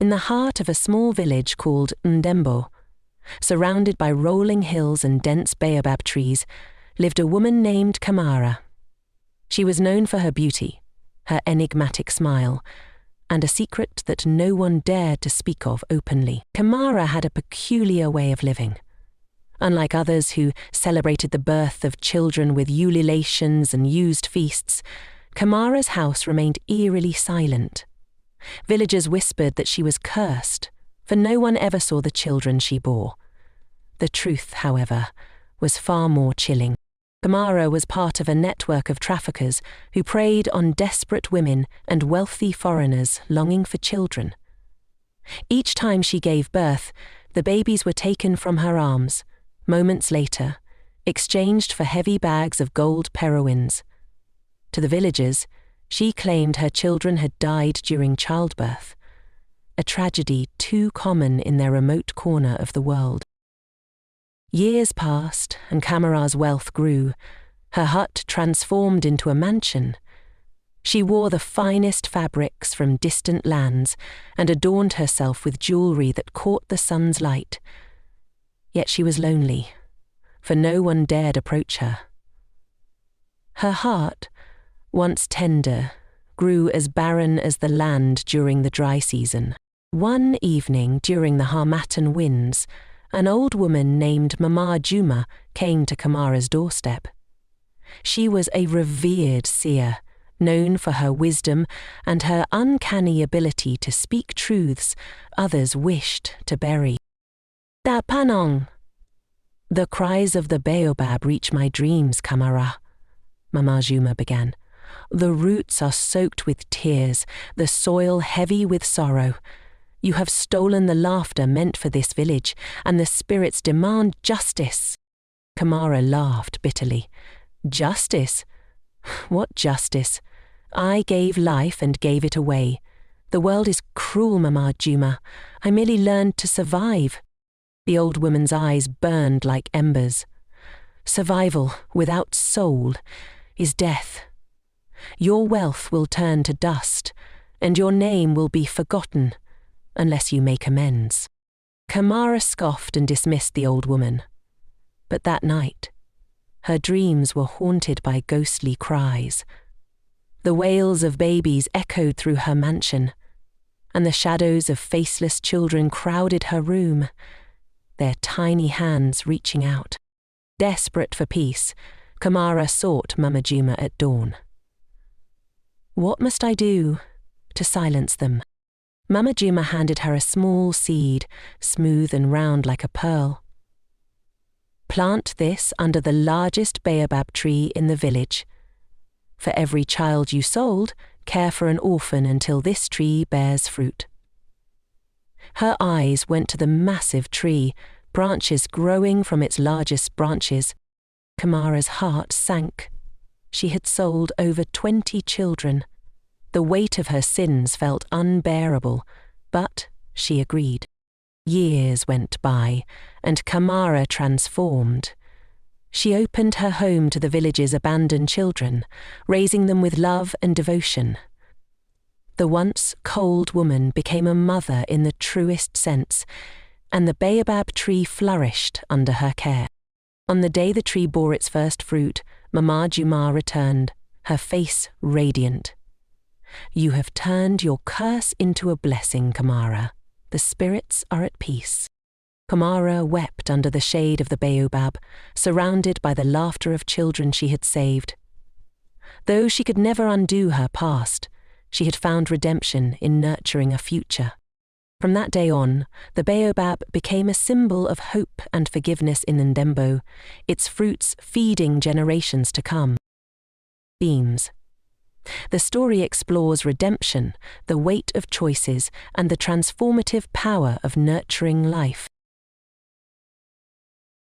In the heart of a small village called Ndembo, surrounded by rolling hills and dense baobab trees, lived a woman named Kamara. She was known for her beauty, her enigmatic smile, and a secret that no one dared to speak of openly. Kamara had a peculiar way of living. Unlike others who celebrated the birth of children with ululations and used feasts, Kamara's house remained eerily silent. Villagers whispered that she was cursed, for no one ever saw the children she bore. The truth, however, was far more chilling. Kamara was part of a network of traffickers who preyed on desperate women and wealthy foreigners longing for children. Each time she gave birth, the babies were taken from her arms, moments later, exchanged for heavy bags of gold peruins. To the villagers, she claimed her children had died during childbirth, a tragedy too common in their remote corner of the world. Years passed, and Kamara's wealth grew, her hut transformed into a mansion. She wore the finest fabrics from distant lands and adorned herself with jewelry that caught the sun's light. Yet she was lonely, for no one dared approach her. Her heart, once tender, grew as barren as the land during the dry season. One evening during the Harmattan winds, an old woman named Mama Juma came to Kamara's doorstep. She was a revered seer, known for her wisdom and her uncanny ability to speak truths others wished to bury. "Da Panong!" "The cries of the baobab reach my dreams, Kamara," Mama Juma began. "The roots are soaked with tears, the soil heavy with sorrow. You have stolen the laughter meant for this village, and the spirits demand justice." Kamara laughed bitterly. "Justice? What justice? I gave life and gave it away. The world is cruel, Mama Juma. I merely learned to survive." The old woman's eyes burned like embers. "Survival without soul is death. Your wealth will turn to dust, and your name will be forgotten, unless you make amends." Kamara scoffed and dismissed the old woman. But that night, her dreams were haunted by ghostly cries. The wails of babies echoed through her mansion, and the shadows of faceless children crowded her room, their tiny hands reaching out. Desperate for peace, Kamara sought Mama Juma at dawn. "What must I do to silence them?" Mama Juma handed her a small seed, smooth and round like a pearl. "Plant this under the largest baobab tree in the village. For every child you sold, care for an orphan until this tree bears fruit." Her eyes went to the massive tree, branches growing from its largest branches. Kamara's heart sank. She had sold over 20 children. The weight of her sins felt unbearable, but she agreed. Years went by, and Kamara transformed. She opened her home to the village's abandoned children, raising them with love and devotion. The once cold woman became a mother in the truest sense, and the baobab tree flourished under her care. On the day the tree bore its first fruit, Mama Juma returned, her face radiant. "You have turned your curse into a blessing, Kamara. The spirits are at peace." Kamara wept under the shade of the baobab, surrounded by the laughter of children she had saved. Though she could never undo her past, she had found redemption in nurturing a future. From that day on, the baobab became a symbol of hope and forgiveness in Ndembo, its fruits feeding generations to come. Themes. The story explores redemption, the weight of choices, and the transformative power of nurturing life.